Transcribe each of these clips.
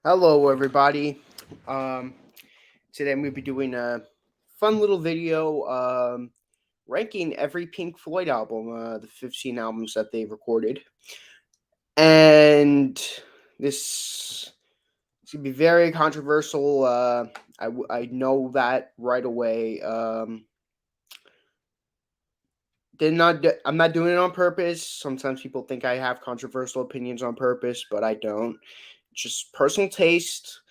Hello, everybody. Um, Today I'm going to be doing a fun little video ranking every Pink Floyd album, the 15 albums that they recorded. And this is going to be very controversial. I know that right away. I'm not doing it on purpose. Sometimes people think I have controversial opinions on purpose, but I don't. Just personal taste.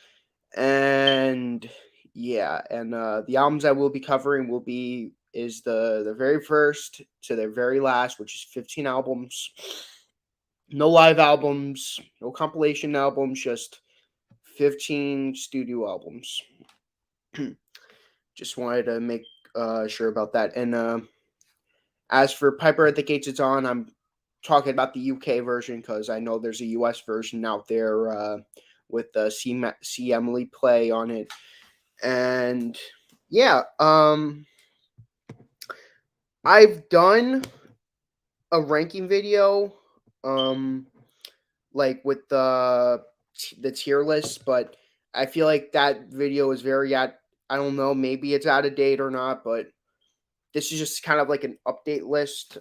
And yeah, and the albums I will be covering will be is the very first to the very last, which is 15 albums. No live albums, no compilation albums, just 15 studio albums. Just wanted to make sure about that. And as for Piper at the Gates It's On, I'm talking about the UK version because I know there's a US version out there with C Emily Play on it. And yeah, I've done a ranking video, um, like with the tier list, but I feel like that video is very at. I don't know, maybe it's out of date or not, but this is just kind of like an update list.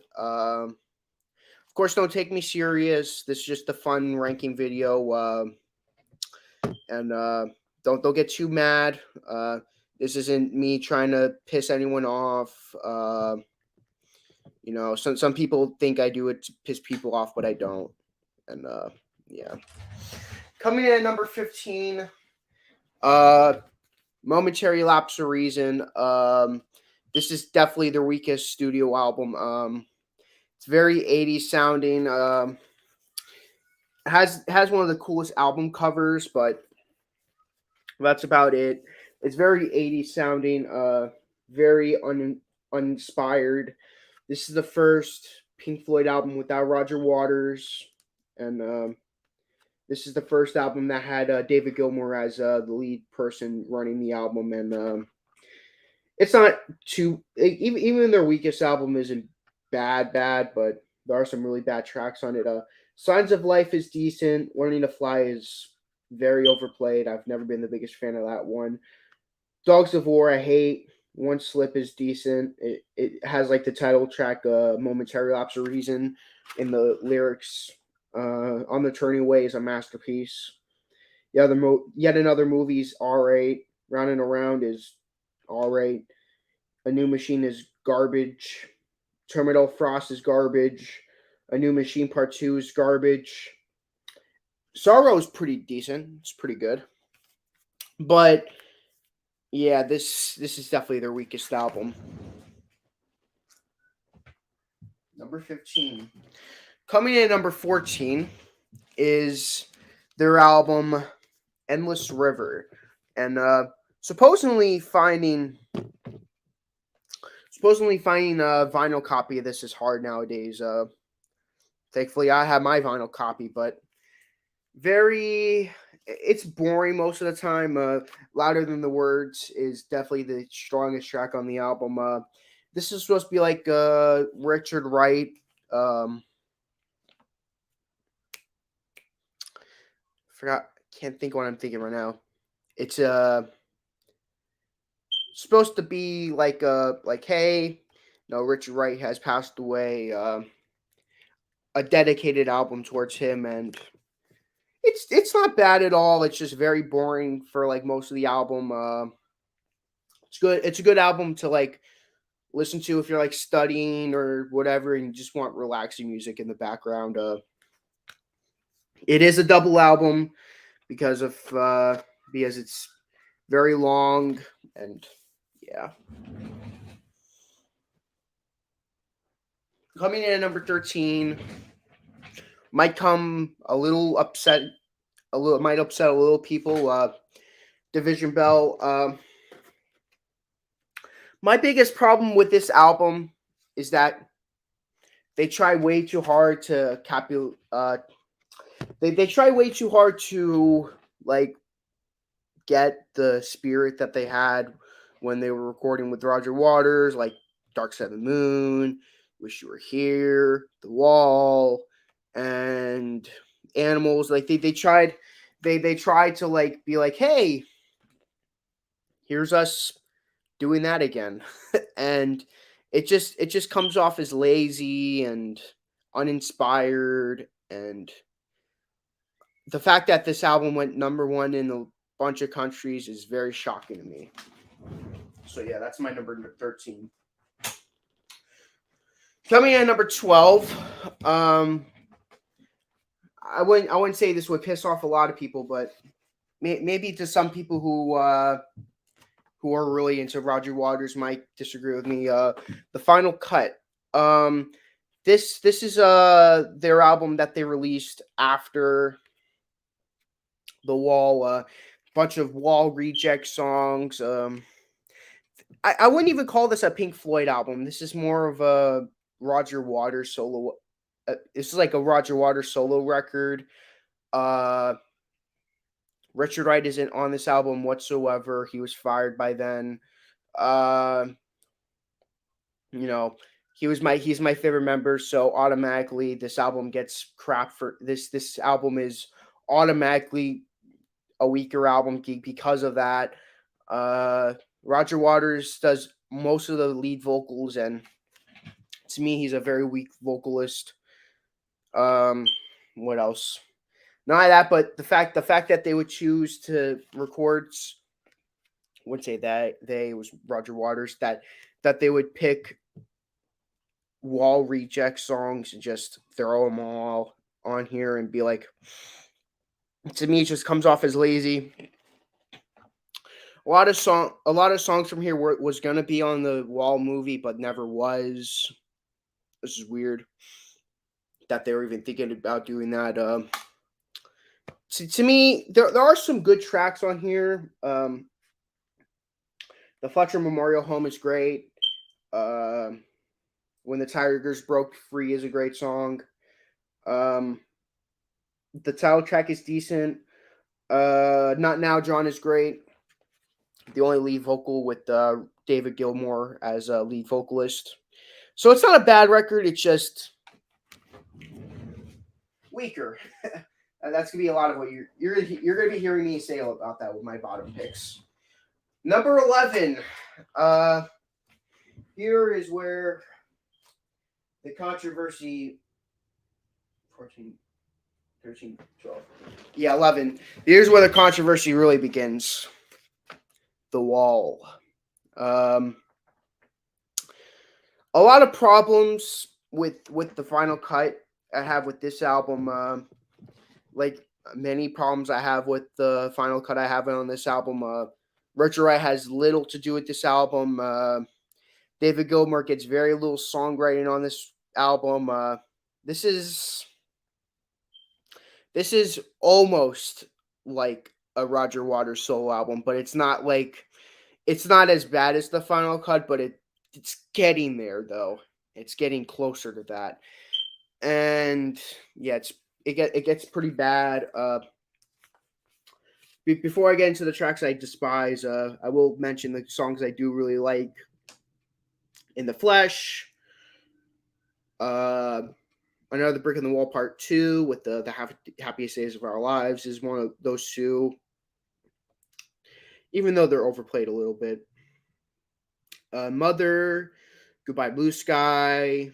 Of course, don't take me serious. This is just a fun ranking video, and don't get too mad. This isn't me trying to piss anyone off. Some people think I do it to piss people off, but I don't. And yeah, coming in at number 15, uh, Momentary Lapse of Reason. This is definitely their weakest studio album. It's very 80s sounding. Has one of the coolest album covers, but that's about it. It's very 80s sounding. Very uninspired. This is the first Pink Floyd album without Roger Waters, and this is the first album that had David Gilmour as the lead person running the album. And it's not too even their weakest album isn't bad, but there are some really bad tracks on it. Signs of Life is decent. Learning to Fly is very overplayed. I've never been the biggest fan of that one. Dogs of War I hate. One Slip is decent. It has like the title track, Momentary Lapse of Reason, in the lyrics. On the Turning Away is a masterpiece. Yet Another Movie's alright. Round and Around is alright. A New Machine is garbage. Terminal Frost is garbage. A New Machine Part 2 is garbage. Sorrow is pretty decent. It's pretty good. But yeah, this is definitely their weakest album. Number 15. Coming in at number 14 is their album Endless River. And supposedly finding a vinyl copy of this is hard nowadays. Thankfully I have my vinyl copy, but it's boring most of the time. Louder Than the Words is definitely the strongest track on the album. This is supposed to be like Richard Wright. Forgot, can't think what I'm thinking right now. It's supposed to be like hey, no, Richard Wright has passed away. A dedicated album towards him, and it's not bad at all. It's just very boring for like most of the album. It's good. It's a good album to like listen to if you're like studying or whatever, and you just want relaxing music in the background. It is a double album because it's very long, and yeah. Coming in at number 13 might come a little upset. Might upset a little people. Division Bell. My biggest problem with this album is that they try way too hard to they try way too hard to like get the spirit that they had when they were recording with Roger Waters, like Dark Side of the Moon, Wish You Were Here, The Wall, and Animals. Like they tried they try to like be like, hey, here's us doing that again. And it just comes off as lazy and uninspired, and the fact that this album went number one in a bunch of countries is very shocking to me. So yeah, that's my number 13. Coming in at number 12, um, I wouldn't say this would piss off a lot of people, but maybe to some people who are really into Roger Waters might disagree with me. The Final Cut. Um, this is their album that they released after the Wall. Bunch of Wall reject songs. I wouldn't even call this a Pink Floyd album. This is more of a Roger Waters solo. This is like a Roger Waters solo record. Uh, Richard Wright isn't on this album whatsoever. He was fired by then. Uh, you know, he's my favorite member, so automatically this album gets crap for this. This album is automatically a weaker album because of that. Uh, Roger Waters does most of the lead vocals, and to me, he's a very weak vocalist. What else? Not only that, but the fact that they would choose to record, I wouldn't say that it was Roger Waters, that they would pick Wall reject songs and just throw them all on here and be like, to me, it just comes off as lazy. A lot of songs from here was gonna be on the Wall movie, but never was. This is weird that they were even thinking about doing that. To me, there are some good tracks on here. The Fletcher Memorial Home is great. When the Tigers Broke Free is a great song. The title track is decent. Not Now John is great. The only lead vocal with David Gilmour as a lead vocalist. So it's not a bad record. It's just weaker. That's gonna be a lot of what you're gonna be hearing me say about that with my bottom picks. Number 11. Here is where the controversy. 14, 13, 12. Yeah, 11. Here's where the controversy really begins. The Wall. A lot of problems with the Final Cut I have with this album. Like many problems I have with the Final Cut I have on this album. Richard Wright has little to do with this album. David Gilmour gets very little songwriting on this album. This is almost like a Roger Waters solo album, but it's not as bad as the Final Cut, but it's getting there though. It's getting closer to that, and yeah, it gets pretty bad. Before I get into the tracks I despise, I will mention the songs I do really like. In the Flesh, Another Brick in the Wall Part 2 with the Happiest Days of Our Lives is one of those two, even though they're overplayed a little bit. Mother, Goodbye Blue Sky,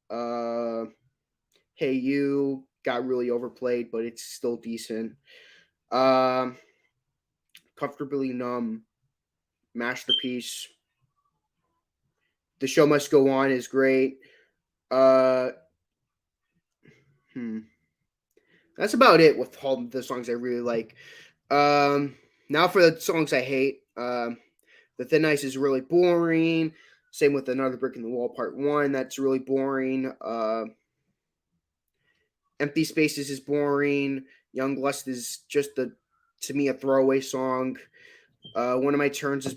Hey You got really overplayed, but it's still decent. Comfortably Numb, masterpiece. The Show Must Go On is great. That's about it with all the songs I really like. Now for the songs I hate. The Thin Ice is really boring. Same with Another Brick in the Wall Part 1. That's really boring. Empty Spaces is boring. Young Lust is just to me a throwaway song. One of My Turns is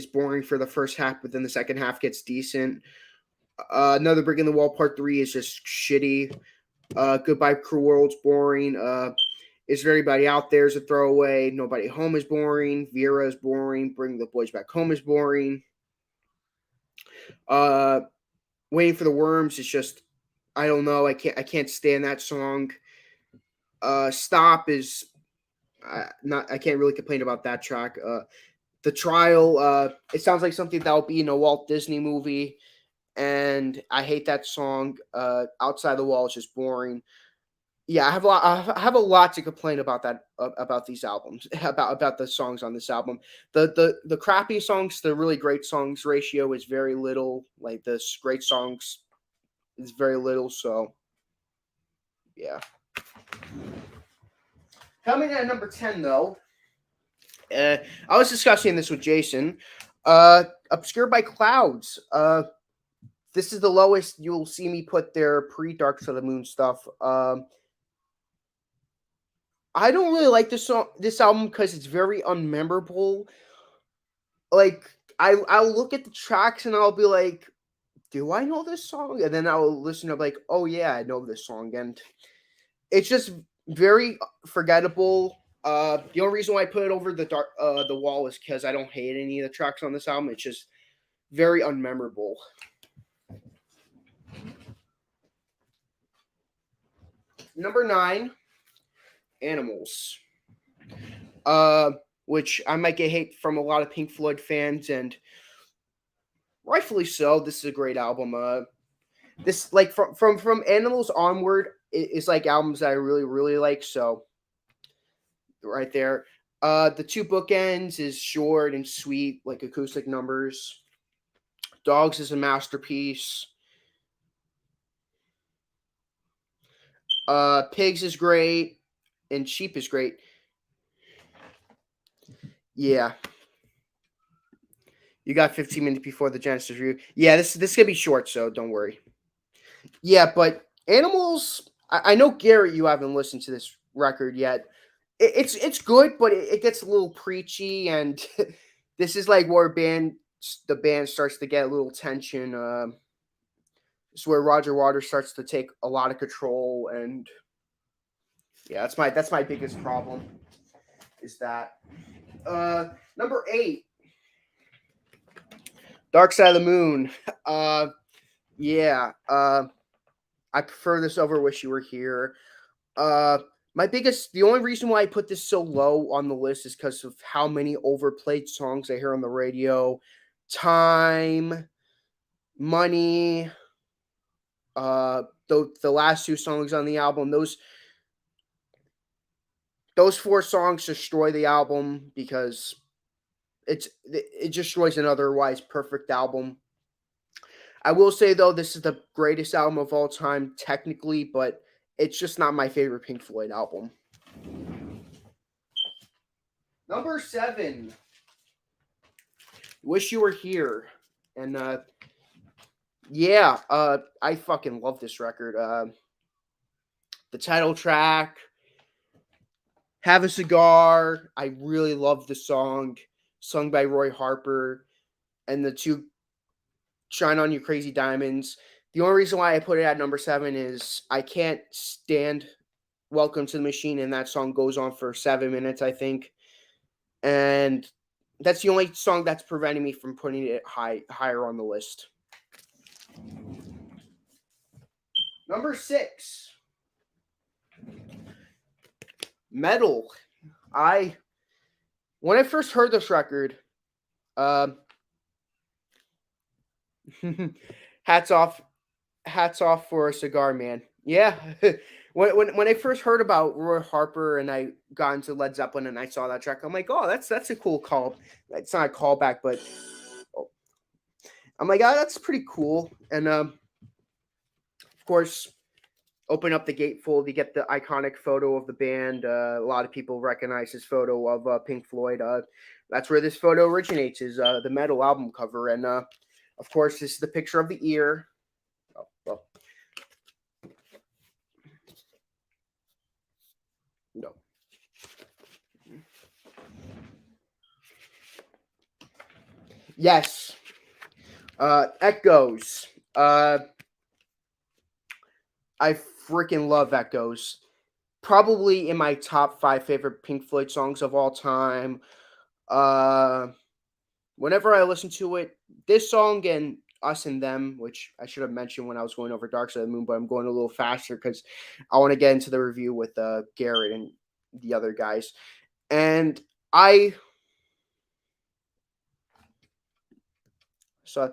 boring for the first half, but then the second half gets decent. Another Brick in the Wall Part 3 is just shitty. Goodbye Cruel World's boring. Is There Anybody Out There is a throwaway. Nobody Home is boring. Vera is boring. Bring the Boys Back Home is boring. Waiting for the Worms is just, I don't know. I can't stand that song. Stop is I can't really complain about that track. The Trial, it sounds like something that will be in a Walt Disney movie, and I hate that song. Outside the Wall is just boring. Yeah, I have a lot to complain about that about these albums about the songs on this album. The crappy songs, the really great songs ratio is very little. Like the great songs is very little. So yeah. Coming in at number 10 though, I was discussing this with Jason. Obscured by Clouds. This is the lowest you'll see me put their pre Dark Side of the Moon stuff. I don't really like this album because it's very unmemorable. Like I'll look at the tracks and I'll be like, do I know this song? And then I'll listen to like, oh yeah, I know this song, and it's just very forgettable. The only reason why I put it over the wall is because I don't hate any of the tracks on this album. It's just very unmemorable. Number 9, Animals. Uh, which I might get hate from a lot of Pink Floyd fans, and rightfully so. This is a great album. This like from Animals onward is like albums that I really like. So right there. The two bookends is short and sweet, like acoustic numbers. Dogs is a masterpiece. Pigs is great, and Sheep is great. Yeah, you got 15 minutes before the Genesis review. Yeah, this gonna be short, so don't worry. Yeah, but Animals. I know Garrett, you haven't listened to this record yet. It's good, but it gets a little preachy, and this is like where the band starts to get a little tension. It's where Roger Waters starts to take a lot of control, and yeah, that's my biggest problem. Is that number 8, Dark Side of the Moon. Uh, yeah, I prefer this over Wish You Were Here. Uh, the only reason why I put this so low on the list is because of how many overplayed songs I hear on the radio. Time, Money, the last two songs on the album, those 4 songs destroy the album because it destroys an otherwise perfect album. I will say though, this is the greatest album of all time technically, but it's just not my favorite Pink Floyd album. Number 7, Wish You Were Here, and yeah, I fucking love this record. The title track, Have a Cigar. I really love the song, sung by Roy Harper, and the two Shine On You Crazy Diamonds. The only reason why I put it at number 7 is I can't stand Welcome to the Machine, and that song goes on for 7 minutes, I think. And that's the only song that's preventing me from putting it higher on the list. Number 6, Metal. When I first heard this record, hats off for a cigar, man. Yeah. when I first heard about Roy Harper and I got into Led Zeppelin and I saw that track, I'm like, oh, that's a cool call. It's not a callback, but I'm like, oh, that's pretty cool. And of course, open up the gatefold, you get the iconic photo of the band. A lot of people recognize this photo of Pink Floyd. That's where this photo originates, is the Metal album cover. And of course, this is the picture of the ear. Oh, well. No. Yes. Echoes. I freaking love Echoes. Probably in my top 5 favorite Pink Floyd songs of all time. Whenever I listen to it, this song and Us and Them, which I should have mentioned when I was going over Dark Side of the Moon, but I'm going a little faster because I want to get into the review with Garrett and the other guys. And I so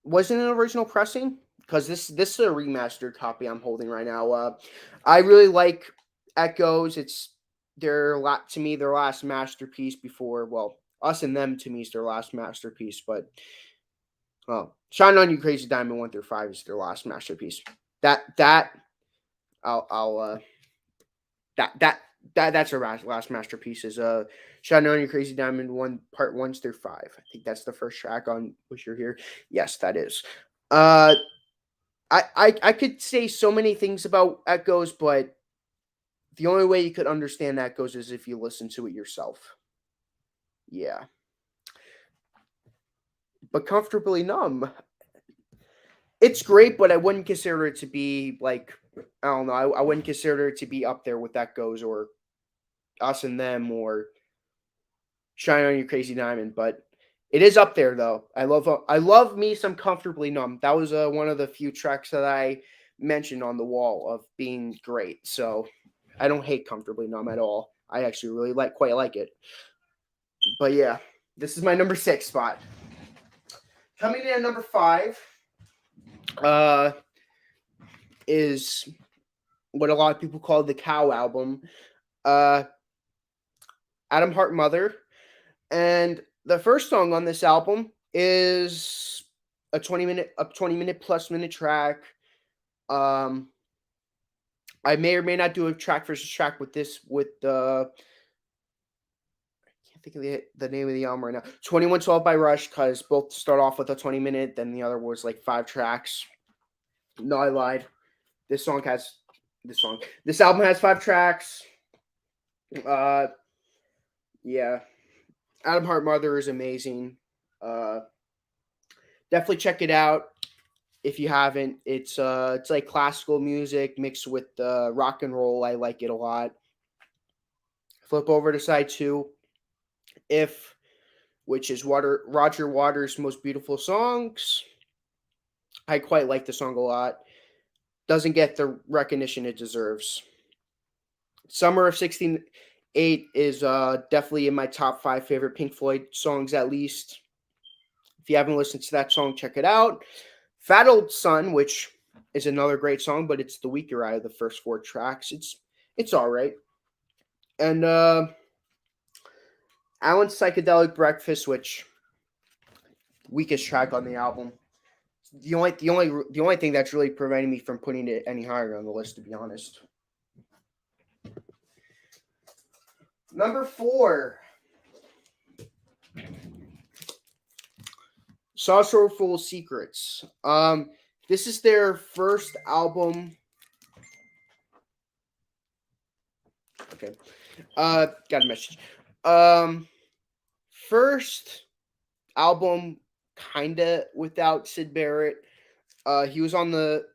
wasn't an original pressing because this is a remastered copy I'm holding right now. I really like Echoes. It's their lot to me their last masterpiece before us and them to me is their last masterpiece. But Shine on You Crazy Diamond 1 through 5 is their last masterpiece. That I'll that's her last masterpiece is Shine on You Crazy Diamond part 1 through 5. I think that's the first track on Wish You're Here. Yes, that is. Uh I could say so many things about Echoes, but the only way you could understand Echoes is if you listen to it yourself. Yeah. But Comfortably Numb, it's great, but I wouldn't consider it to be like I don't know. I wouldn't consider it to be up there with Echoes or Us and Them or Shine on You Crazy Diamond, but it is up there though. I love me some Comfortably Numb. That was one of the few tracks that I mentioned on the wall of being great. So I don't hate Comfortably Numb at all. I actually really quite like it. But yeah, this is my number 6 spot. Coming in at number 5 uh is what a lot of people call the Cow album. Uh Adam Hart Mother. And the first song on this album is a 20 minute plus minute track. Um I may or may not do a track versus track with this with I can't think of the name of the album right now. 2112 by Rush, because both start off with a 20 minute, then the other was like 5 tracks. No, I lied. This song has this album has 5 tracks. Uh yeah. Adam Hart Mother is amazing. Uh Definitely check it out if you haven't. It's like classical music mixed with rock and roll. I like it a lot. Flip over to side 2. If which is Roger Waters' most beautiful songs. I quite like the song a lot. Doesn't get the recognition it deserves. Summer of '68 is definitely in my top 5 favorite Pink Floyd songs at least. If you haven't listened to that song, check it out. Fat Old Son, which is another great song, but it's the weaker out of the first 4 tracks. It's all right. And Alan's Psychedelic Breakfast, which weakest track on the album. The only thing that's really preventing me from putting it any higher on the list, to be honest. Number 4, Saucer Full of Secrets. This is their first album. Okay. Got a message. First album kinda without Sid Barrett. He was on the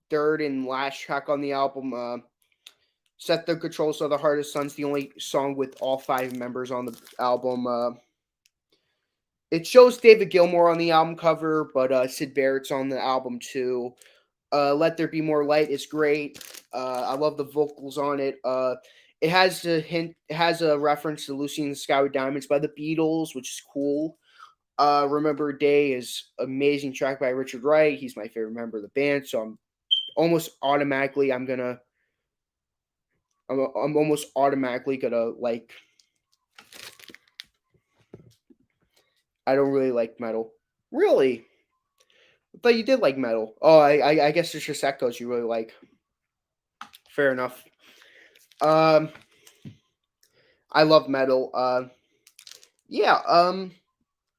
third and last track on the album. Set the Controls of the Hardest Son's the only song with all 5 members on the album. It shows David Gilmour on the album cover, but Sid Barrett's on the album too. Let There Be More Light is great. I love the vocals on it. It has a reference to Lucy in the Sky with Diamonds by the Beatles, which is cool. Remember a Day is amazing track by Richard Wright. He's my favorite member of the band, so I'm almost automatically like. I don't really like metal. Really? I thought you did like metal. Oh, I guess it's just Echoes you really like. Fair enough. I love metal. Yeah.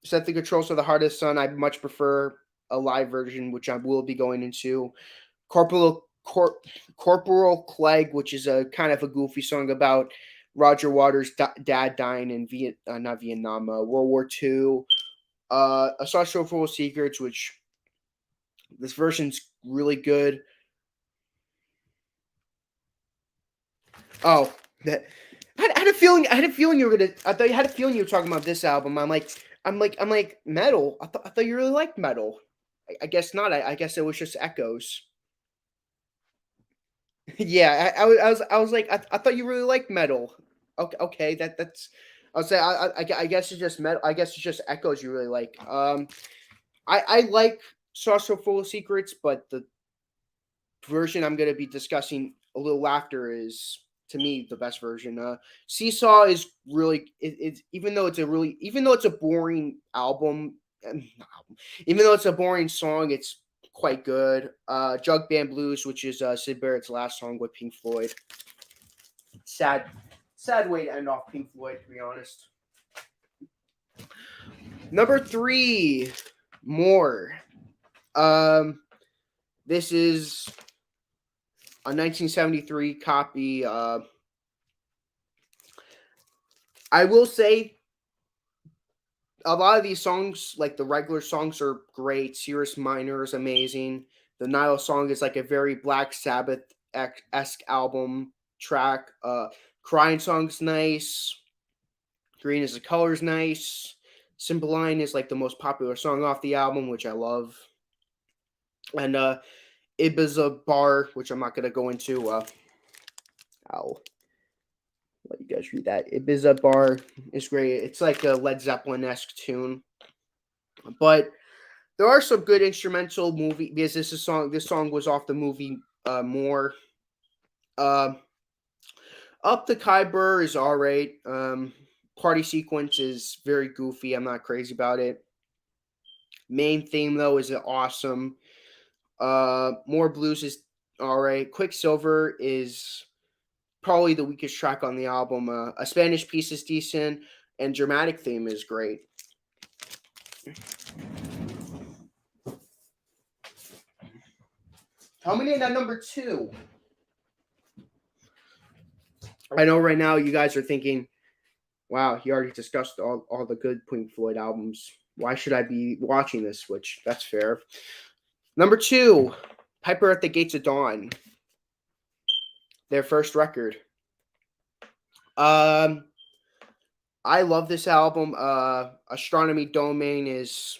Set the Controls of the Hardest Son. I much prefer a live version, which I will be going into. Corporal Clegg, which is a kind of a goofy song about Roger Waters' dad dying in not Vietnam, World War II. A Saucer Full of Secrets, which this version's really good. Oh, that I had a feeling. I had a feeling you were gonna. I thought you had a feeling you were talking about this album. I'm like metal. I thought you really liked metal. I guess not. I guess it was just Echoes. Yeah, I was like I thought you really liked metal. Okay, okay, that's. I'll say I guess it's just metal. I guess it's just echoes you really like. I like Sauce So Full of Secrets, but the version I'm going to be discussing a little after is to me the best version. Seesaw is really it's even though it's a boring even though it's a boring song, it's quite good. Jug Band Blues, which is Sid Barrett's last song with Pink Floyd. Sad, sad way to end off Pink Floyd, to be honest. Number three, More. Um, this is a 1973 copy. I will say a lot of these songs, like the regular songs, are great. Cirrus Minor is amazing. The Nile song is like a very Black Sabbath esque album track. Crying song's nice. Green is the color's nice. Cymbeline is like the most popular song off the album, which I love. And Ibiza Bar, which I'm not gonna go into. I'll let you guys read that. Ibiza Bar is great. It's like a Led Zeppelin esque tune, but there are some good instrumental movie because this song was off the movie More. Uh, Up the Khyber is all right. Party sequence is very goofy. I'm not crazy about it. Main theme though is awesome. More Blues is all right. Quicksilver is probably the weakest track on the album. A Spanish Piece is decent, and Dramatic Theme is great. Coming in at number two. I know right now you guys are thinking, wow, he already discussed all the good Pink Floyd albums. Why should I be watching this? Which, that's fair. Number two, Piper at the Gates of Dawn. Their first record. I love this album. Astronomy Domain is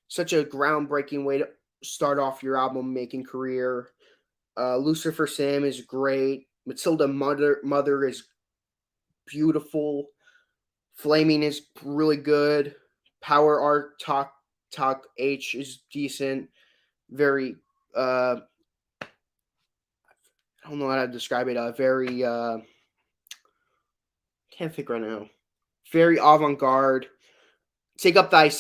such a groundbreaking way to start off your album making career. Lucifer Sam is great. Matilda Mother is beautiful. Flaming is really good. Power Art Talk H is decent. Very I don't know how to describe it. Very can't think right now. Very avant-garde. Take up thy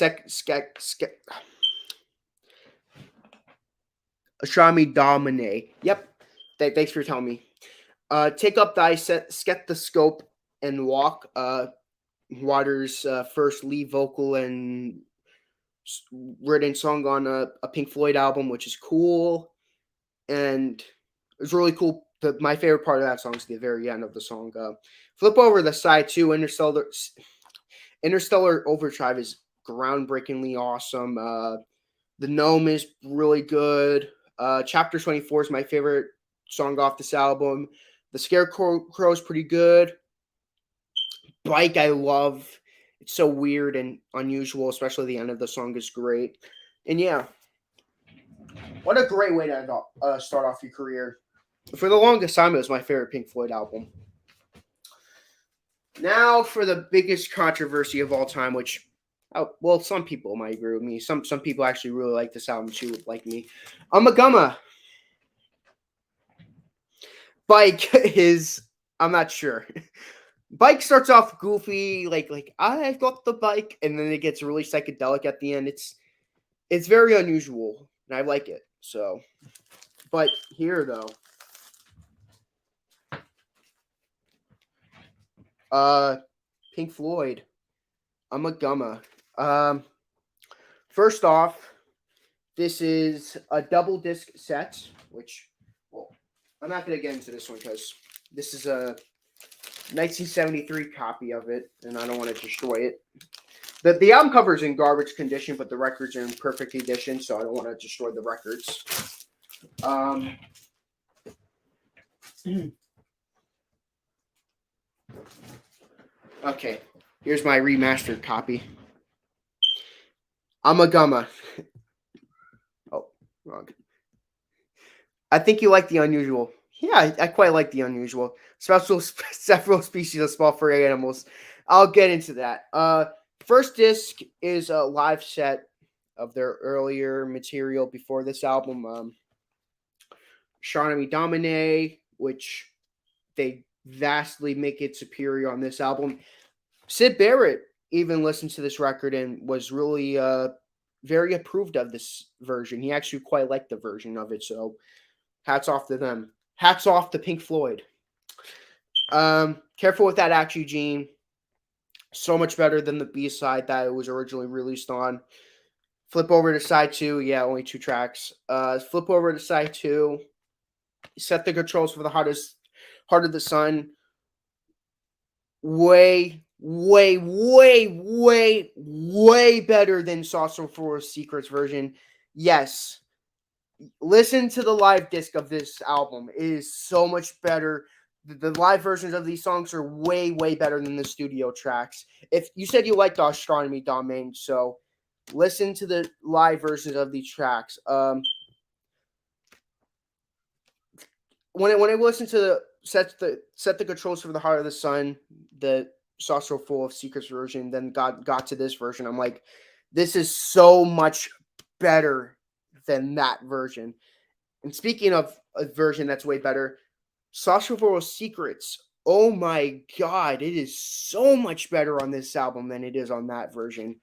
Astronomy Domine. Yep. Thanks for telling me. Take up thy stethoscope and walk. Waters' first lead vocal and written song on a Pink Floyd album, which is cool. And it's really cool. My favorite part of that song is the very end of the song. Flip over the side too. Interstellar Overdrive is groundbreakingly awesome. The Gnome is really good. Chapter 24 is my favorite song off this album. The Scarecrow is pretty good. Bike I love. It's so weird and unusual, especially the end of the song is great. And yeah, what a great way to start off your career. For the longest time, it was my favorite Pink Floyd album. Now for the biggest controversy of all time, which, well, some people might agree with me. Some people actually really like this album too, like me. Gumma. Bike is, I'm not sure. Bike starts off goofy, like I've got the bike, and then it gets really psychedelic at the end. It's very unusual, and I like it. So, but here though, Pink Floyd, Gumma. First off, this is a double disc set, which, well, I'm not gonna get into this one because this is a 1973 copy of it, and I don't want to destroy it. The album cover is in garbage condition, but the records are in perfect condition, so I don't want to destroy the records. Okay, here's my remastered copy. Gumma. Oh, wrong. I think you like the unusual. Yeah, I quite like the unusual. Special several species of small furry animals. I'll get into that. First disc is a live set of their earlier material before this album. Astronomy Domine, which they vastly make it superior on this album. Sid Barrett even listened to this record and was really very approved of this version. He actually quite liked the version of it, so hats off to them. Hats off to Pink Floyd. Careful with that act, Eugene. So much better than the B side that it was originally released on. Flip over to side two. Yeah, only 2 tracks. Flip over to side two. Set the controls for the Heart of the Sun. Way, way, way, way, way better than Saucer for Secrets version. Yes. Listen to the live disc of this album. It is so much better. The live versions of these songs are way, way better than the studio tracks. If you said you liked the Astronomy Domain, so listen to the live versions of these tracks. When I listen to the set the controls for the Heart of the Sun, the Saucer Full of Secrets version, then got to this version, I'm like, this is so much better than that version. And speaking of a version that's way better, Saucer Full of Secrets. Oh my god, it is so much better on this album than it is on that version.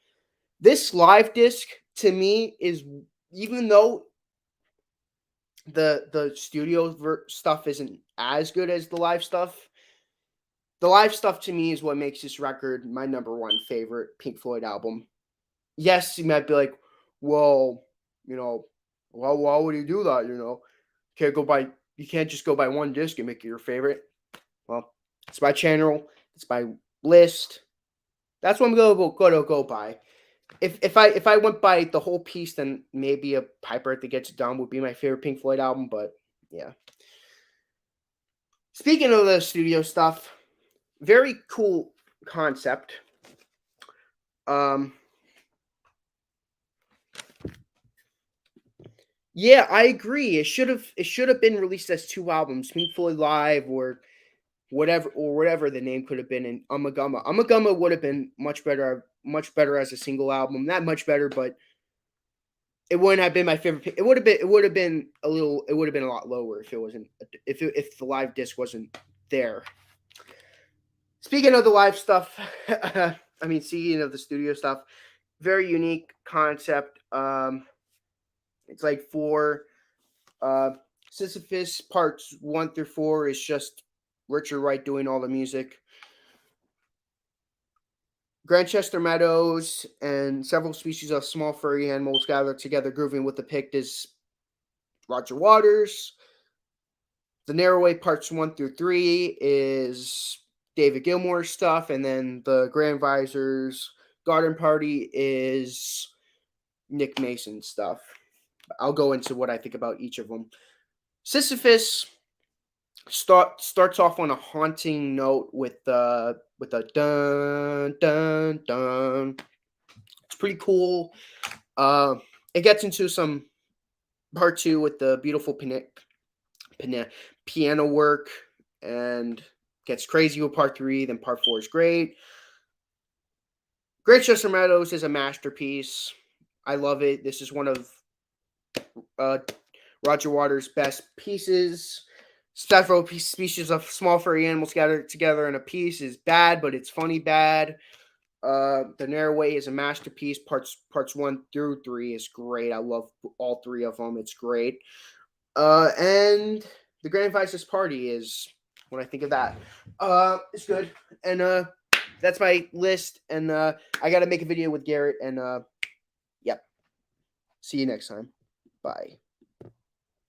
This live disc to me is, even though the studio stuff isn't as good as the live stuff. The live stuff to me is what makes this record my number one favorite Pink Floyd album. Yes, you might be like, well, why would you do that? You can't just go by one disc and make it your favorite. Well, it's my channel, it's my list. That's what I'm gonna go by. If I went by the whole piece, then maybe a Piper at the Gets It Done would be my favorite Pink Floyd album. But yeah. Speaking of the studio stuff, very cool concept. Yeah, I agree. It should have been released as 2 albums, Pink Floyd Live or whatever the name could have been in Umagumma. Umagumma would have been much better as a single album. Not much better, but it wouldn't have been my favorite. It would have been a lot lower if it wasn't if the live disc wasn't there. Speaking of the live stuff, speaking of the studio stuff, very unique concept. It's like 4. Sisyphus parts 1 through 4 is just Richard Wright doing all the music. Grantchester Meadows and several species of small furry animals gathered together, grooving with the picked is Roger Waters. The Narrowway parts 1 through 3 is David Gilmour's stuff, and then the Grand Visors Garden Party is Nick Mason's stuff. I'll go into what I think about each of them. Sisyphus starts off on a haunting note with a dun dun dun. It's pretty cool. It gets into some part 2 with the beautiful piano work, and gets crazy with part 3. Then part 4 is great. Grantchester Meadows is a masterpiece. I love it. This is one of Roger Waters' best pieces. Several species of small furry animals gathered together in a piece is bad, but it's funny bad. The Narrowway is a masterpiece. Parts 1 through 3 is great. I love all 3 of them. It's great. And the Grand Vices Party is, when I think of that, it's good. And that's my list. And I got to make a video with Garrett. And yep. See you next time. Bye.